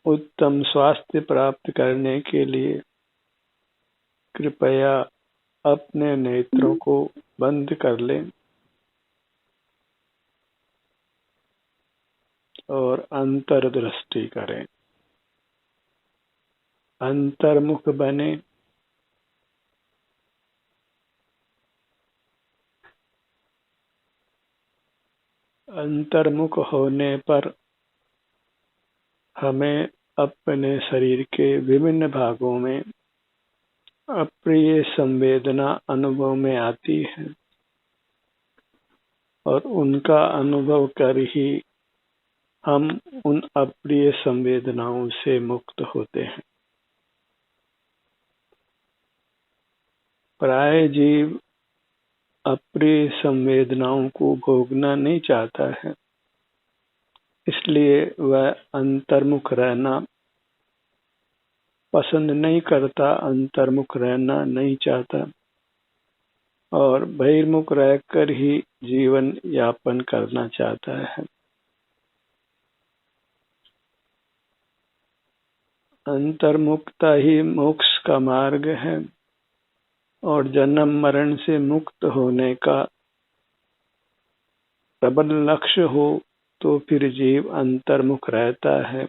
उत्तम स्वास्थ्य प्राप्त करने के लिए कृपया अपने नेत्रों को बंद कर लें और अंतर्दृष्टि करें। अंतर्मुख बने। अंतर्मुख होने पर हमें अपने शरीर के विभिन्न भागों में अप्रिय संवेदना अनुभव में आती है और उनका अनुभव कर ही हम उन अप्रिय संवेदनाओं से मुक्त होते हैं। प्राय जीव अप्रिय संवेदनाओं को भोगना नहीं चाहता है, इसलिए वह अंतर्मुख रहना पसंद नहीं करता, अंतर्मुख रहना नहीं चाहता और बहिर्मुख रहकर ही जीवन यापन करना चाहता है। अंतर्मुखता ही मोक्ष का मार्ग है और जन्म मरण से मुक्त होने का प्रबल लक्ष्य हो तो फिर जीव अंतर्मुख रहता है,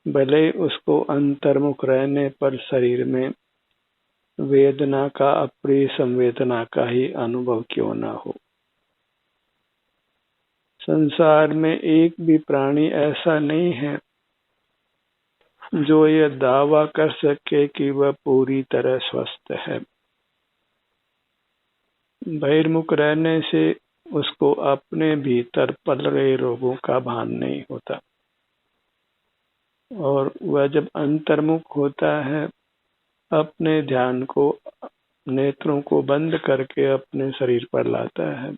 भले उसको अंतर्मुख रहने पर शरीर में वेदना का, अप्रिय संवेदना का ही अनुभव क्यों न हो। संसार में एक भी प्राणी ऐसा नहीं है जो यह दावा कर सके कि वह पूरी तरह स्वस्थ है। बहिर्मुख रहने से उसको अपने भीतर पल रहे रोगों का भान नहीं होता और वह जब अंतर्मुख होता है, अपने ध्यान को, नेत्रों को बंद करके अपने शरीर पर लाता है,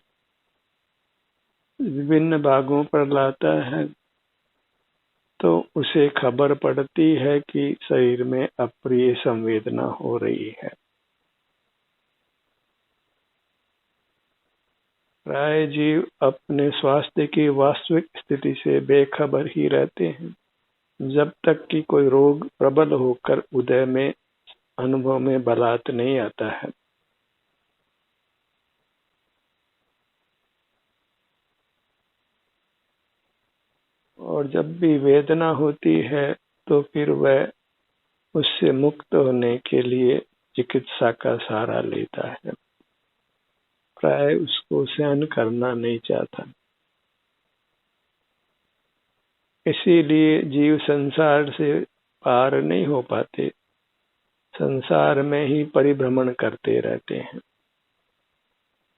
विभिन्न भागों पर लाता है, तो उसे खबर पड़ती है कि शरीर में अप्रिय संवेदना हो रही है। प्राय जीव अपने स्वास्थ्य की वास्तविक स्थिति से बेखबर ही रहते हैं, जब तक कि कोई रोग प्रबल होकर उदय में अनुभव में बलात् नहीं आता है। और जब भी वेदना होती है तो फिर वह उससे मुक्त होने के लिए चिकित्सा का सहारा लेता है, प्राय उसको सहन करना नहीं चाहता। इसीलिए जीव संसार से पार नहीं हो पाते, संसार में ही परिभ्रमण करते रहते हैं।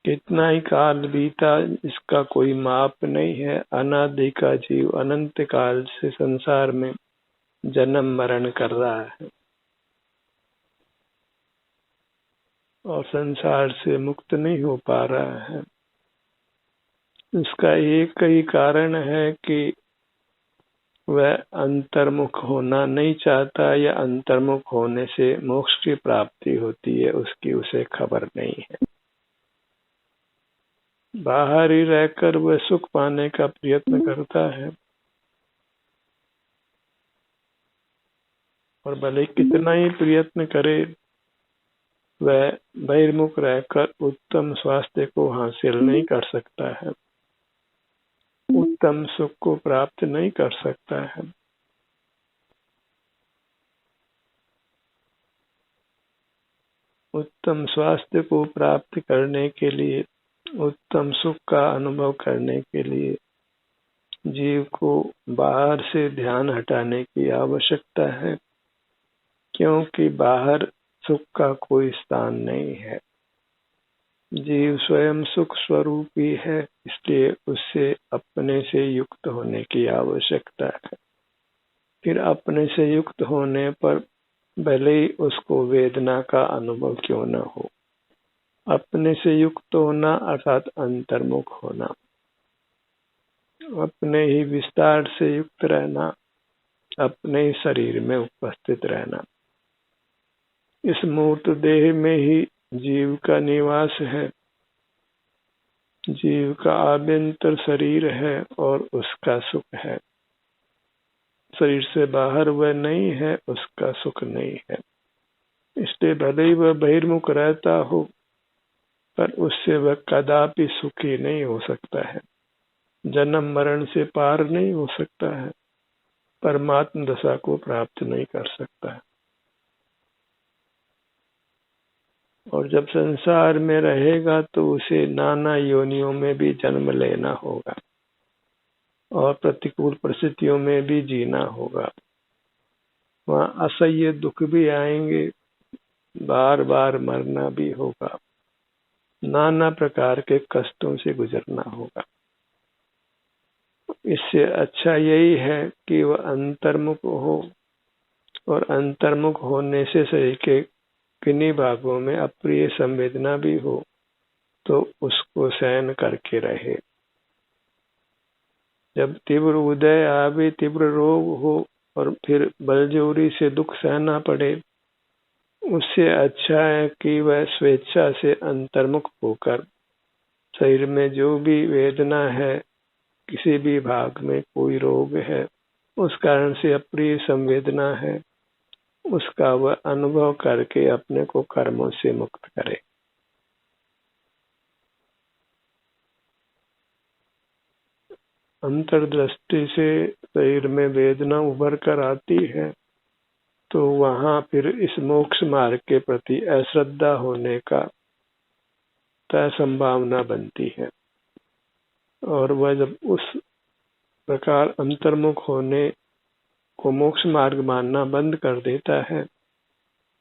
कितना ही काल बीता इसका कोई माप नहीं है। अनादि का जीव अनंत काल से संसार में जन्म मरण कर रहा है और संसार से मुक्त नहीं हो पा रहा है। इसका एक ही कारण है कि वह अंतर्मुख होना नहीं चाहता या अंतर्मुख होने से मोक्ष की प्राप्ति होती है, उसकी उसे खबर नहीं है। बाहर ही रहकर वह सुख पाने का प्रयत्न करता है और भले कितना ही प्रयत्न करे, वह बहिर्मुख रहकर उत्तम स्वास्थ्य को हासिल नहीं कर सकता है, उत्तम सुख को प्राप्त नहीं कर सकता है। उत्तम स्वास्थ्य को प्राप्त करने के लिए, उत्तम सुख का अनुभव करने के लिए जीव को बाहर से ध्यान हटाने की आवश्यकता है, क्योंकि बाहर सुख का कोई स्थान नहीं है। जीव स्वयं सुख स्वरूप ही है, इसलिए उससे अपने से युक्त होने की आवश्यकता है। फिर अपने से युक्त होने पर भले ही उसको वेदना का अनुभव क्यों न हो, अपने से युक्त होना अर्थात अंतर्मुख होना, अपने ही विस्तार से युक्त रहना, अपने ही शरीर में उपस्थित रहना। इस मूर्त देह में ही जीव का निवास है, जीव का आभ्यंतर शरीर है और उसका सुख है। शरीर से बाहर वह नहीं है, उसका सुख नहीं है। इसलिए भले ही वह बहिर्मुख रहता हो, पर उससे वह कदापि सुखी नहीं हो सकता है, जन्म मरण से पार नहीं हो सकता है, परमात्म दशा को प्राप्त नहीं कर सकता है। और जब संसार में रहेगा तो उसे नाना योनियों में भी जन्म लेना होगा और प्रतिकूल परिस्थितियों में भी जीना होगा। वहाँ असह्य दुख भी आएंगे, बार बार मरना भी होगा, नाना प्रकार के कष्टों से गुजरना होगा। इससे अच्छा यही है कि वह अंतर्मुख हो, और अंतर्मुख होने से शरीर के किन्हीं भागों में अप्रिय संवेदना भी हो तो उसको सहन करके रहे। जब तीव्र उदय आवे, तीव्र रोग हो और फिर बलजोरी से दुख सहना पड़े, उससे अच्छा है कि वह स्वेच्छा से अंतर्मुख होकर शरीर में जो भी वेदना है, किसी भी भाग में कोई रोग है, उस कारण से अप्रिय संवेदना है, उसका वह अनुभव करके अपने को कर्मों से मुक्त करे। अंतर्दृष्टि से शरीर में वेदना उभर कर आती है तो वहां फिर इस मोक्ष मार्ग के प्रति अश्रद्धा होने का तय संभावना बनती है। और वह जब उस प्रकार अंतर्मुख होने को मोक्ष मार्ग मानना बंद कर देता है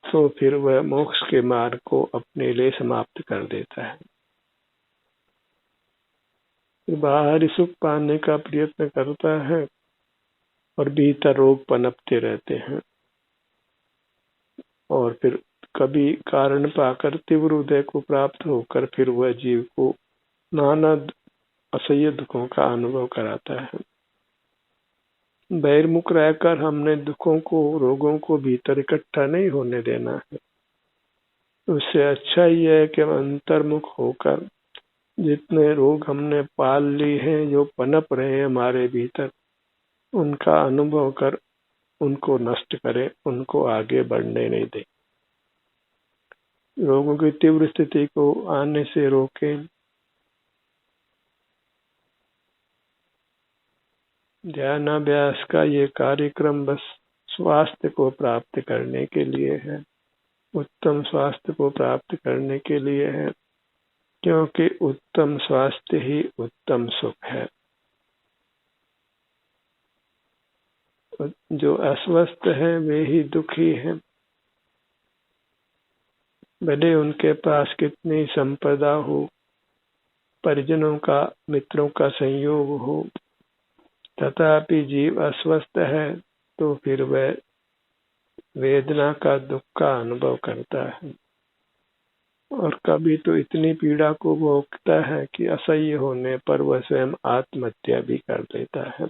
तो फिर वह मोक्ष के मार्ग को अपने लिए समाप्त कर देता है। बाहरी सुख पाने का प्रयत्न करता है और भीतर रोग पनपते रहते हैं, और फिर कभी कारण पाकर तीव्र उदय को प्राप्त होकर फिर वह जीव को नाना असह्य दुखों का अनुभव कराता है। बहिर्मुख रहकर हमने दुखों को, रोगों को भीतर इकट्ठा नहीं होने देना है। उससे अच्छा ही है कि हम अंतर्मुख होकर जितने रोग हमने पाल ली हैं, जो पनप रहे हैं हमारे भीतर, उनका अनुभव कर उनको नष्ट करें, उनको आगे बढ़ने नहीं दें, रोगों की तीव्र स्थिति को आने से रोकें। ध्यानाभ्यास का ये कार्यक्रम बस स्वास्थ्य को प्राप्त करने के लिए है, उत्तम स्वास्थ्य को प्राप्त करने के लिए है, क्योंकि उत्तम स्वास्थ्य ही उत्तम सुख है। जो अस्वस्थ है वे ही दुखी हैं, भले उनके पास कितनी संपदा हो, परिजनों का, मित्रों का संयोग हो, तथापि जीव अस्वस्थ है तो फिर वह वेदना का, दुख का अनुभव करता है, और कभी तो इतनी पीड़ा को भोगता है कि असह्य होने पर वह स्वयं आत्महत्या भी कर देता है।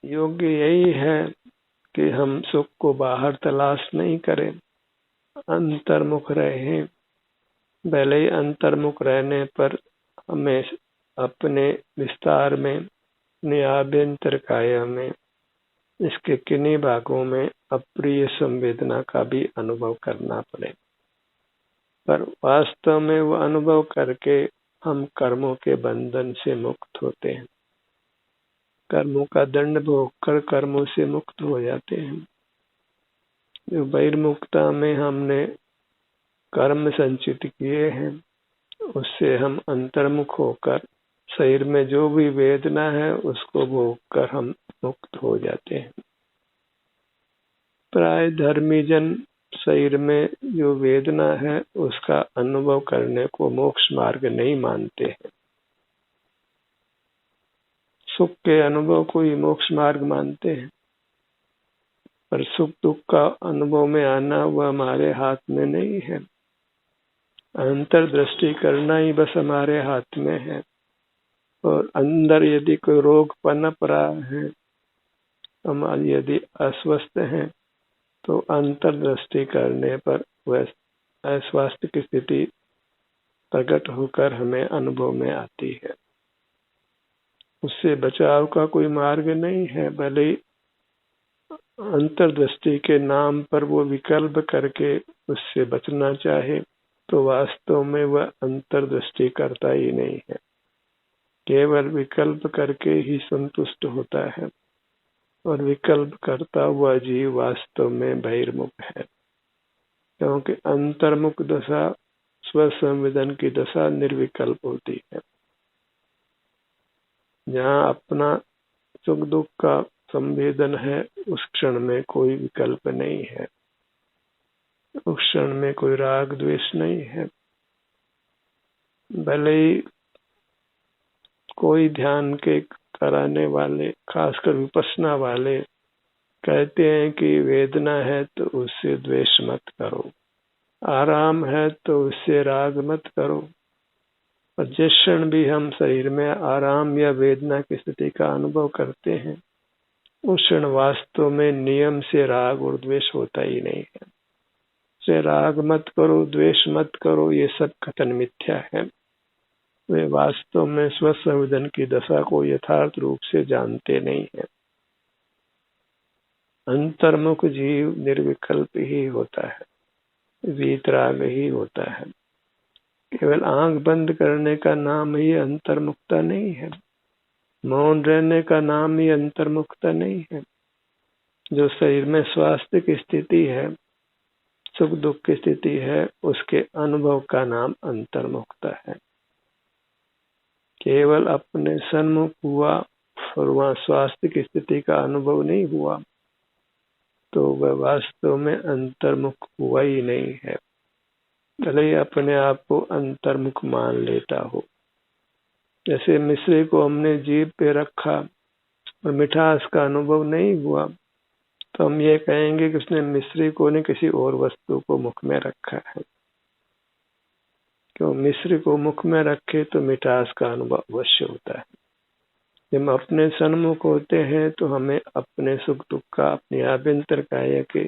योग्य यही है कि हम सुख को बाहर तलाश नहीं करें, अंतर्मुख रहें। भले ही अंतर्मुख रहने पर हमें अपने विस्तार में, अपने आभ्यंतर काया में, इसके किन्हीं भागों में अप्रिय संवेदना का भी अनुभव करना पड़े, पर वास्तव में वह अनुभव करके हम कर्मों के बंधन से मुक्त होते हैं, कर्मों का दंड भोग कर कर्मों से मुक्त हो जाते हैं। जो बहिर्मुखता में हमने कर्म संचित किए हैं, उससे हम अंतर्मुख होकर शरीर में जो भी वेदना है उसको भोग कर हम मुक्त हो जाते हैं। प्राय धर्मी जन शरीर में जो वेदना है उसका अनुभव करने को मोक्ष मार्ग नहीं मानते हैं, सुख के अनुभव को ही मोक्ष मार्ग मानते हैं। पर सुख दुख का अनुभव में आना वह हमारे हाथ में नहीं है, अंतर्दृष्टि करना ही बस हमारे हाथ में है। और अंदर यदि कोई रोग पनप रहा है, हम यदि अस्वस्थ हैं, तो अंतर्दृष्टि करने पर वह अस्वास्थ्य की स्थिति प्रकट होकर हमें अनुभव में आती है। उससे बचाव का कोई मार्ग नहीं है। भले ही अंतर्दृष्टि के नाम पर वो विकल्प करके उससे बचना चाहे, तो वास्तव में वह अंतर्दृष्टि करता ही नहीं है, केवल विकल्प करके ही संतुष्ट होता है। और विकल्प करता हुआ जीव वास्तव में बहिर्मुख है, क्योंकि अंतर्मुख दशा स्वसंवेदन की दशा निर्विकल्प होती है, जहाँ अपना सुख दुख का संवेदन है। उस क्षण में कोई विकल्प नहीं है, उस क्षण में कोई राग द्वेष नहीं है। भले ही कोई ध्यान के कराने वाले, खासकर विपश्यना वाले, कहते हैं कि वेदना है तो उससे द्वेष मत करो, आराम है तो उससे राग मत करो। और जिस क्षण भी हम शरीर में आराम या वेदना की स्थिति का अनुभव करते हैं, उस क्षण वास्तव में नियम से राग और द्वेष होता ही नहीं है। से राग मत करो, द्वेष मत करो, ये सब कथन मिथ्या है। वे वास्तव में स्वसंवेदन की दशा को यथार्थ रूप से जानते नहीं है। अंतर्मुख जीव निर्विकल्प ही होता है, वीतराग ही होता है। केवल आंख बंद करने का नाम ही अंतर्मुखता नहीं है, मौन रहने का नाम ही अंतर्मुखता नहीं है। जो शरीर में स्वास्थ्य की स्थिति है, सुख दुख की स्थिति है, उसके अनुभव का नाम अंतर्मुखता है। केवल अपने सन्मुख हुआ और वहां स्वास्थ्य की स्थिति का अनुभव नहीं हुआ, तो वह वास्तव में अंतर्मुख हुआ ही नहीं है, भले ही अपने आप को अंतर्मुख मान लेता हो। जैसे मिश्री को हमने जीभ पे रखा और मिठास का अनुभव नहीं हुआ, तो हम ये कहेंगे कि उसने मिश्री को ने किसी और वस्तु को मुख में रखा है। क्यों? मिश्री को मुख में रखे तो मिठास का अनुभव अवश्य होता है। जब हम अपने सन्मुख होते हैं तो हमें अपने सुख दुख का, अपने आभ्यंतर काया के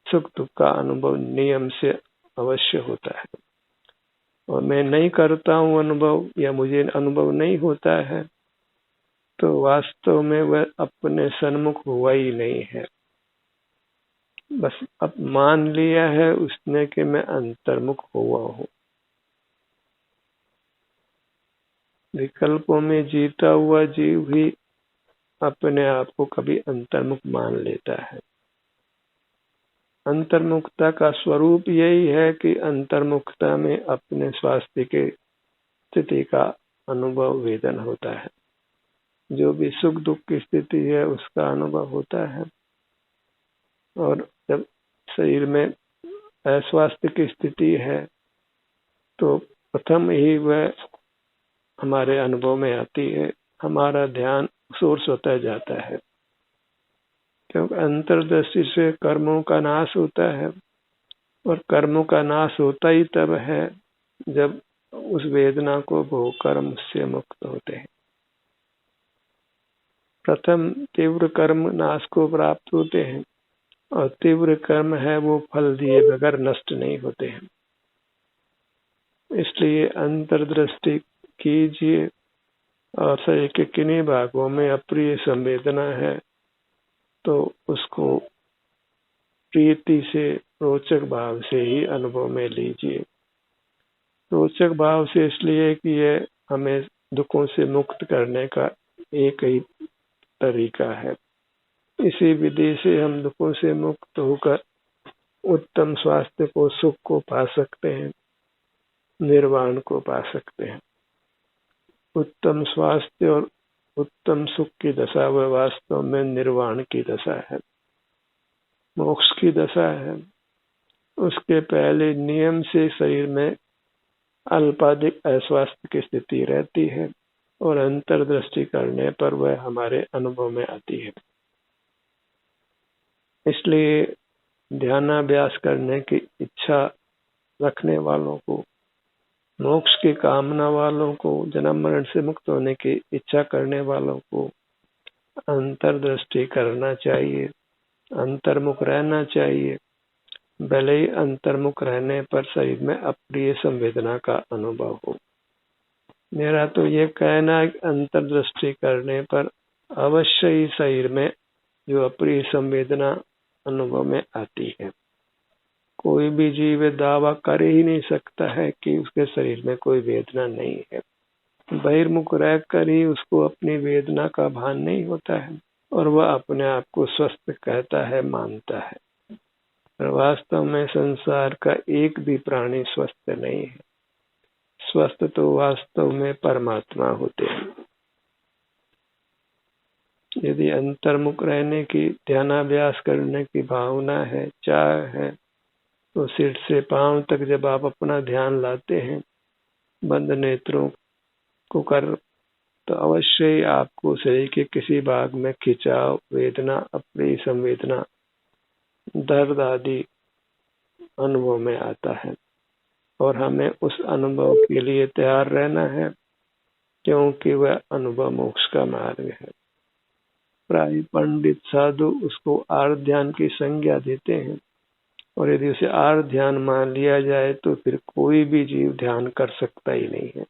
सुख दुख का अनुभव नियम से अवश्य होता है। और मैं नहीं करता हूँ अनुभव, या मुझे अनुभव नहीं होता है, तो वास्तव में वह अपने सन्मुख हुआ ही नहीं है। बस अब मान लिया है उसने कि मैं अंतर्मुख हुआ हूँ। विकल्पों में जीता हुआ जीव ही अपने आप को कभी अंतर्मुख मान लेता है। अंतर्मुखता का स्वरूप यही है कि अंतर्मुखता में अपने स्वास्थ्य के स्थिति का अनुभव वेदन होता है। जो भी सुख दुख की स्थिति है उसका अनुभव होता है। और जब शरीर में अस्वास्थ्य की स्थिति है तो प्रथम ही वह हमारे अनुभव में आती है, हमारा ध्यान सोर्स होता जाता है, क्योंकि अंतर्दृष्टि से कर्मों का नाश होता है। और कर्मों का नाश होता ही तब है जब उस वेदना को भोग कर्म से मुक्त होते हैं। प्रथम तीव्र कर्म नाश को प्राप्त होते हैं, और तीव्र कर्म है वो फल दिए बगैर नष्ट नहीं होते हैं। इसलिए अंतर्दृष्टि कीजिए, और शरीर के किन्हीं भागों में अप्रिय संवेदना है तो उसको प्रीति से, रोचक भाव से ही अनुभव में लीजिए। रोचक भाव से इसलिए कि यह हमें दुखों से मुक्त करने का एक ही तरीका है। इसी विधि से हम दुखों से मुक्त होकर उत्तम स्वास्थ्य को, सुख को पा सकते हैं, निर्वाण को पा सकते हैं। उत्तम स्वास्थ्य और उत्तम सुख की दशा वह वास्तव में निर्वाण की दशा है, मोक्ष की दशा है। उसके पहले नियम से शरीर में अल्पाधिक अस्वास्थ्य की स्थिति रहती है, और अंतर्दृष्टि करने पर वह हमारे अनुभव में आती है। इसलिए ध्यानाभ्यास करने की इच्छा रखने वालों को, मोक्ष की कामना वालों को, जन्म मरण से मुक्त होने की इच्छा करने वालों को अंतर्दृष्टि करना चाहिए, अंतर्मुख रहना चाहिए। भले ही अंतर्मुख रहने पर शरीर में अप्रिय संवेदना का अनुभव हो। मेरा तो ये कहना है कि अंतर्दृष्टि करने पर अवश्य ही शरीर में जो अप्रिय संवेदना अनुभव में आती है। कोई भी जीव दावा कर ही नहीं सकता है कि उसके शरीर में कोई वेदना नहीं है। बहिर्मुख रहकर ही उसको अपनी वेदना का भान नहीं होता है और वह अपने आप को स्वस्थ कहता है, मानता है। पर वास्तव में संसार का एक भी प्राणी स्वस्थ नहीं है। स्वस्थ तो वास्तव में परमात्मा होते हैं। यदि अंतर्मुख रहने की, ध्यानाभ्यास करने की भावना है, चाह है, तो सिर से पांव तक जब आप अपना ध्यान लाते हैं बंद नेत्रों को कर, तो अवश्य ही आपको शरीर के किसी भाग में खिंचाव, वेदना, अप्रिय संवेदना, दर्द आदि अनुभव में आता है और हमें उस अनुभव के लिए तैयार रहना है, क्योंकि वह अनुभव मोक्ष का मार्ग है। प्राय पंडित साधु उसको आर्ध ध्यान की संज्ञा देते हैं और यदि उसे आर्ध ध्यान मान लिया जाए तो फिर कोई भी जीव ध्यान कर सकता ही नहीं है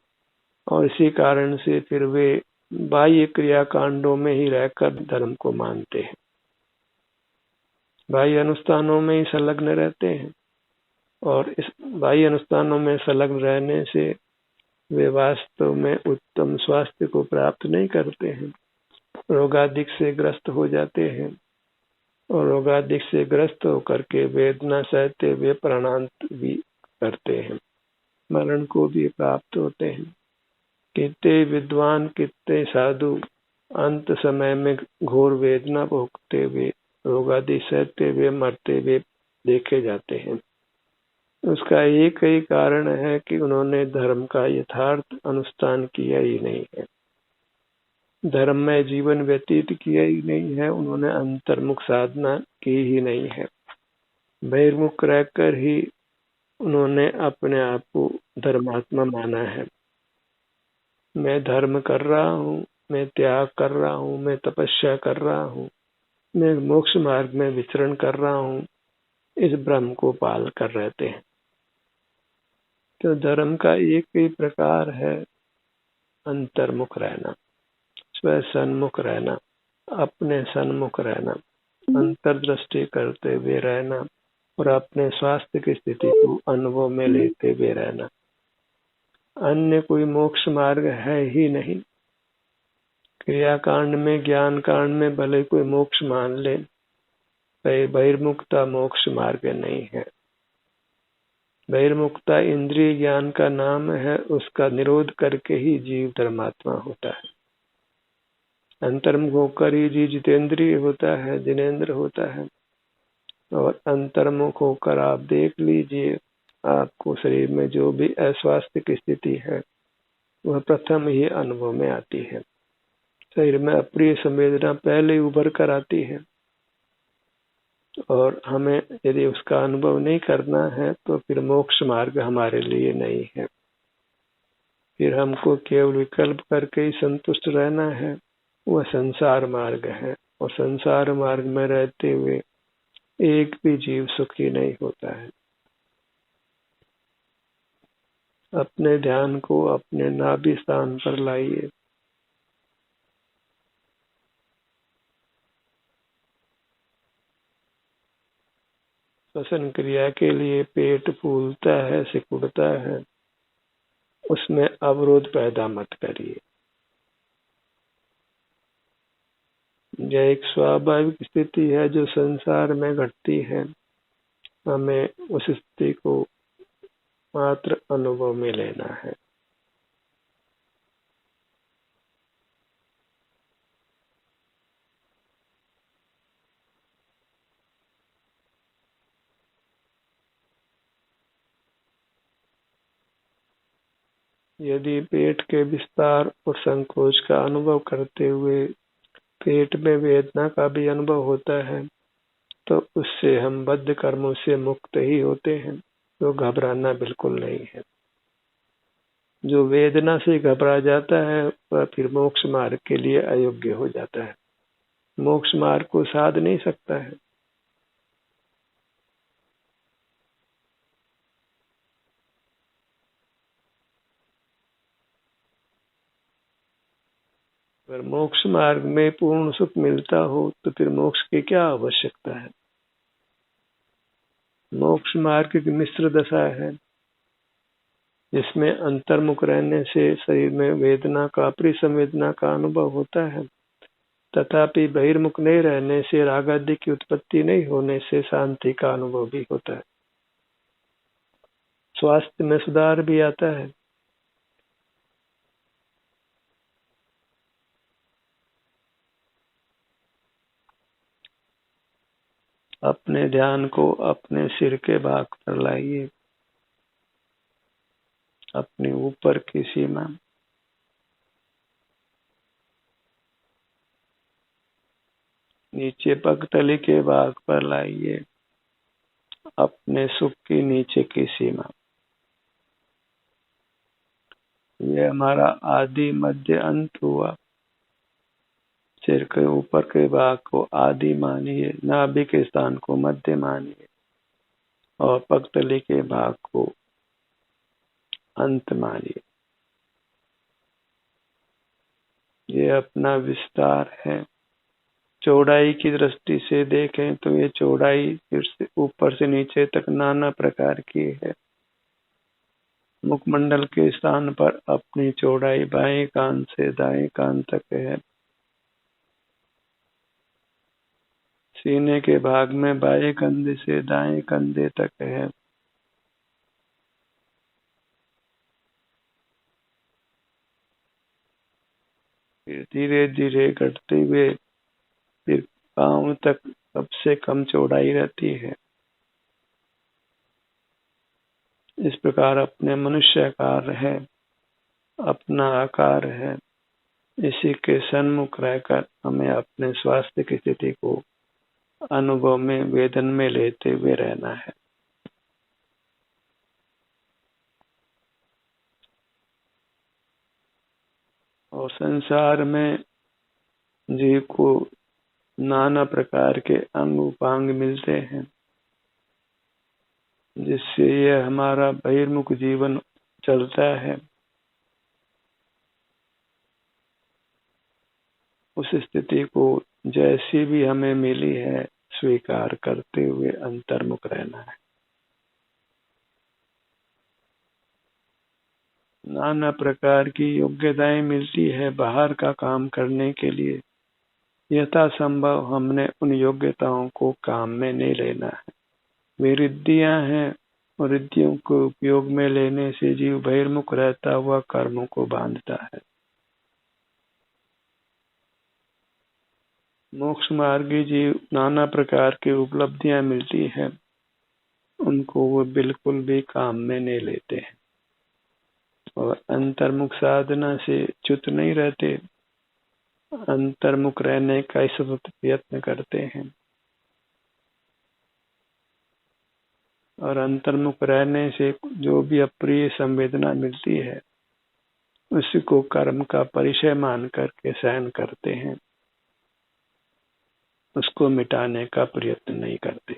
और इसी कारण से फिर वे बाह्य क्रिया कांडों में ही रहकर धर्म को मानते हैं, बाह्य अनुष्ठानों में ही संलग्न रहते हैं और इस बाह्य अनुष्ठानों में संलग्न रहने से वे वास्तव में उत्तम स्वास्थ्य को प्राप्त नहीं करते हैं, रोगादिक से ग्रस्त हो जाते हैं और रोगादिक से ग्रस्त होकर के वेदना सहते हुए प्राणांत भी करते हैं, मरण को भी प्राप्त होते हैं। कितने विद्वान, कितने साधु अंत समय में घोर वेदना भोगते हुए, रोगादि सहते हुए, मरते हुए देखे जाते हैं। उसका एक ही कारण है कि उन्होंने धर्म का यथार्थ अनुष्ठान किया ही नहीं है, धर्म में जीवन व्यतीत किया ही नहीं है, उन्होंने अंतर्मुख साधना की ही नहीं है। बहिर्मुख रहकर ही उन्होंने अपने आप को धर्मात्मा माना है। मैं धर्म कर रहा हूँ, मैं त्याग कर रहा हूँ, मैं तपस्या कर रहा हूँ, मैं मोक्ष मार्ग में विचरण कर रहा हूँ, इस भ्रम को पाल कर रहते हैं। तो धर्म का एक ही प्रकार है अंतर्मुख रहना, स्व सन्मुख रहना, अपने सन्मुख रहना, अंतर्दृष्टि करते हुए रहना और अपने स्वास्थ्य की स्थिति को अनुभव में लेते हुए रहना। अन्य कोई मोक्ष मार्ग है ही नहीं। क्रियाकांड में, ज्ञान कांड में भले कोई मोक्ष मान ले, बहिर्मुखता मोक्ष मार्ग नहीं है। बहिर्मुखता इंद्रिय ज्ञान का नाम है, उसका निरोध करके ही जीव धर्मात्मा होता है। अंतर्मुख होकर ही जीव जितेंद्रिय होता है, जिनेंद्र होता है और अंतर्मुख होकर आप देख लीजिए, आपको शरीर में जो भी अस्वास्थ्य की स्थिति है वह प्रथम ही अनुभव में आती है। शरीर में अप्रिय संवेदना पहले उभर कर आती है और हमें यदि उसका अनुभव नहीं करना है तो फिर मोक्ष मार्ग हमारे लिए नहीं है। फिर हमको केवल विकल्प करके ही संतुष्ट रहना है, वह संसार मार्ग है और संसार मार्ग में रहते हुए एक भी जीव सुखी नहीं होता है। अपने ध्यान को अपने नाभि स्थान पर लाइए। श्वसन क्रिया के लिए पेट फूलता है, सिकुड़ता है, उसमें अवरोध पैदा मत करिए। यह एक स्वाभाविक स्थिति है जो संसार में घटती है, हमें उस स्थिति को मात्र अनुभव में लेना है। यदि पेट के विस्तार और संकोच का अनुभव करते हुए पेट में वेदना का भी अनुभव होता है तो उससे हम बद्ध कर्मों से मुक्त ही होते हैं, तो घबराना बिल्कुल नहीं है। जो वेदना से घबरा जाता है वह फिर मोक्ष मार्ग के लिए अयोग्य हो जाता है, मोक्ष मार्ग को साध नहीं सकता है। अगर मोक्ष मार्ग में पूर्ण सुख मिलता हो तो फिर मोक्ष की क्या आवश्यकता है। मोक्ष मार्ग की मिश्र दशा है, जिसमें अंतर्मुख रहने से शरीर में वेदना का, अप्रिय संवेदना का अनुभव होता है, तथापि बहिर्मुख नहीं रहने से, राग आदि की उत्पत्ति नहीं होने से शांति का अनुभव भी होता है। स्वास्थ्य में सुधार भी आता है। अपने ध्यान को अपने सिर के भाग पर लाइए, अपने ऊपर की सीमा। नीचे पगतली के भाग पर लाइए, अपने सुख की नीचे की सीमा। ये हमारा आदि मध्य अंत हुआ। सिर के ऊपर के भाग को आदि मानिए, नाभि के स्थान को मध्य मानिए और पगतली के भाग को अंत मानिए। ये अपना विस्तार है। चौड़ाई की दृष्टि से देखें तो ये चौड़ाई फिर से ऊपर से नीचे तक नाना प्रकार की है। मुखमंडल के स्थान पर अपनी चौड़ाई बाएं कान से दाएं कान तक है। सीने के भाग में बाएं कंधे से दाएं कंधे तक है। फिर धीरे धीरे घटते हुए फिर पांव तक सबसे कम चौड़ाई रहती है। इस प्रकार अपने मनुष्य आकार है, अपना आकार है। इसी के सन्मुख रहकर हमें अपने स्वास्थ्य की स्थिति को अनुभव में, वेदन में लेते हुए रहना है। और संसार में जीव को नाना प्रकार के अंग उपांग मिलते हैं, जिससे यह हमारा बहिर्मुख जीवन चलता है। उस स्थिति को जैसी भी हमें मिली है स्वीकार करते हुए अंतर्मुख रहना है। नाना प्रकार की योग्यताएं मिलती है बाहर का काम करने के लिए। यथासंभव हमने उन योग्यताओं को काम में नहीं लेना है। वे रिद्धियां हैं और रिद्धियों को उपयोग में लेने से जीव बहिर्मुख रहता हुआ कर्मों को बांधता है। मोक्ष मार्गी जीव नाना प्रकार की उपलब्धियां मिलती है, उनको वो बिल्कुल भी काम में नहीं लेते हैं और अंतर्मुख साधना से च्युत नहीं रहते, अंतर्मुख रहने का सतत प्रयत्न करते हैं। और अंतर्मुख रहने से जो भी अप्रिय संवेदना मिलती है उसी को कर्म का परिचय मान करके सहन करते हैं, उसको मिटाने का प्रयत्न नहीं करते।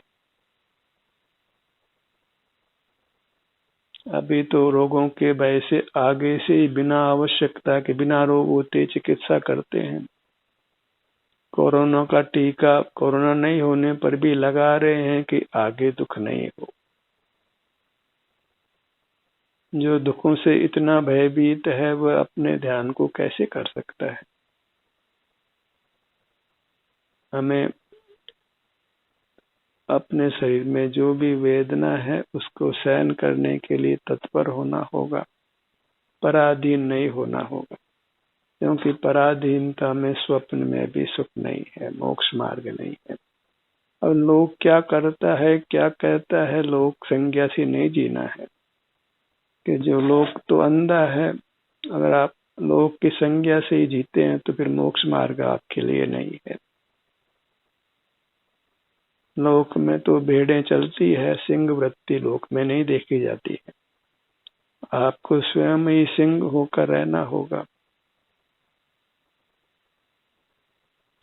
अभी तो रोगों के भय से आगे से ही बिना आवश्यकता के, बिना रोग होते चिकित्सा करते हैं। कोरोना का टीका कोरोना नहीं होने पर भी लगा रहे हैं कि आगे दुख नहीं हो। जो दुखों से इतना भयभीत है वह अपने ध्यान को कैसे कर सकता है। हमें अपने शरीर में जो भी वेदना है उसको सहन करने के लिए तत्पर होना होगा, पराधीन नहीं होना होगा, क्योंकि पराधीनता में स्वप्न में भी सुख नहीं है, मोक्ष मार्ग नहीं है। अब लोग क्या करता है, क्या कहता है, लोग संज्ञा से नहीं जीना है कि जो लोग तो अंधा है। अगर आप लोग की संज्ञा से ही जीते हैं तो फिर मोक्ष मार्ग आपके लिए नहीं है। लोक में तो भेड़ें चलती है, सिंह वृत्ति लोक में नहीं देखी जाती है। आपको स्वयं ही सिंह होकर रहना होगा।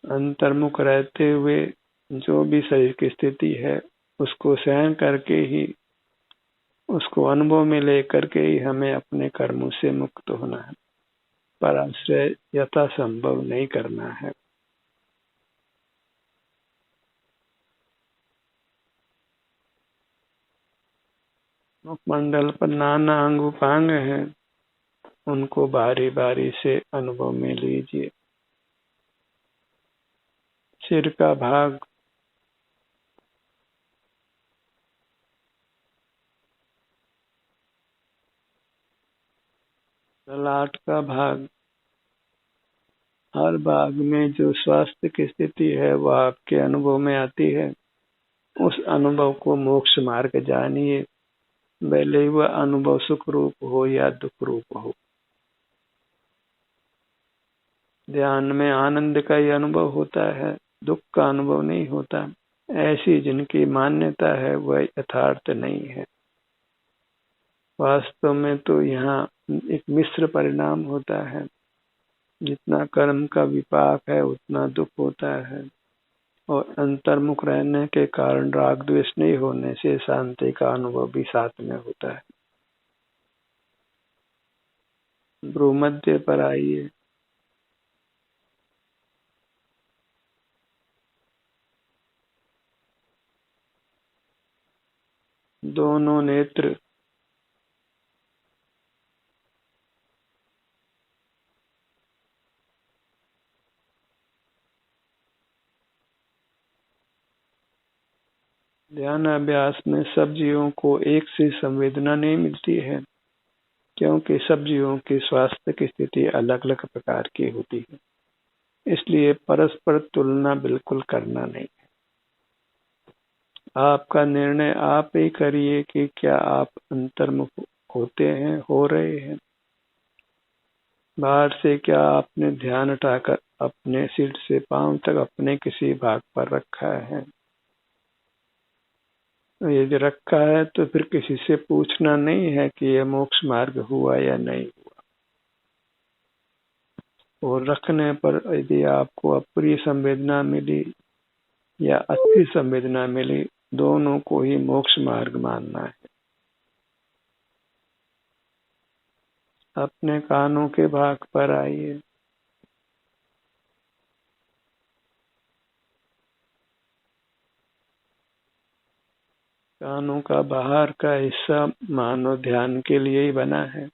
अंतर्मुख रहते हुए जो भी शरीर की स्थिति है उसको सहन करके ही, उसको अनुभव में लेकर के ही हमें अपने कर्मों से मुक्त होना है। पर आश्रय यथासंभव नहीं करना है। मुखमंडल पर नाना अंग उपांग हैं, उनको बारी बारी से अनुभव में लीजिए। सिर का भाग, ललाट का भाग, हर भाग में जो स्वास्थ्य की स्थिति है वह आपके अनुभव में आती है। उस अनुभव को मोक्ष मार्ग जानिए, भले ही वह अनुभव सुख रूप हो या दुख रूप हो। ध्यान में आनंद का ही अनुभव होता है, दुख का अनुभव नहीं होता। ऐसी जिनकी मान्यता है वह यथार्थ नहीं है। वास्तव में तो यहाँ एक मिश्र परिणाम होता है। जितना कर्म का विपाक है उतना दुख होता है, और अंतर्मुख रहने के कारण राग द्वेष नहीं होने से शांति का अनुभव भी साथ में होता है। भ्रूमध्य पर आइए। दोनों नेत्र, ध्यान अभ्यास में सब जीवों को एक सी संवेदना नहीं मिलती है, क्योंकि सब जीवों की स्वास्थ्य की स्थिति अलग अलग प्रकार की होती है। इसलिए परस्पर तुलना बिल्कुल करना नहीं। आपका निर्णय आप ही करिए कि क्या आप अंतर्मुख होते हैं, हो रहे हैं। बाहर से क्या आपने ध्यान उठाकर अपने सिर से पांव तक अपने किसी भाग पर रखा है। यदि रखा है तो फिर किसी से पूछना नहीं है कि यह मोक्ष मार्ग हुआ या नहीं हुआ। और रखने पर यदि आपको अप्रिय संवेदना मिली या अच्छी संवेदना मिली, दोनों को ही मोक्ष मार्ग मानना है। अपने कानों के भाग पर आइए। कानों का बाहर का हिस्सा मानो ध्यान के लिए ही बना है।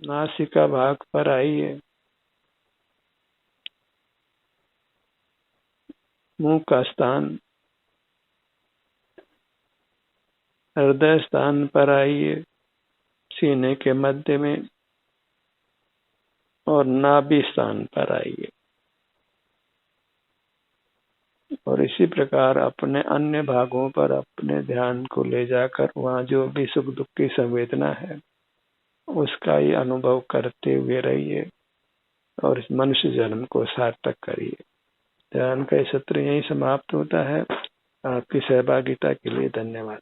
नासिका भाग पर आइए। मुंह का स्थान, हृदय स्थान पर आइए, सीने के मध्य में, और नाभि स्थान पर आइए। और इसी प्रकार अपने अन्य भागों पर अपने ध्यान को ले जाकर वहां जो भी सुख दुख की संवेदना है उसका ही अनुभव करते हुए रहिए और इस मनुष्य जन्म को सार्थक करिए। ध्यान का सत्र यही समाप्त होता है। आपकी सहभागिता के लिए धन्यवाद।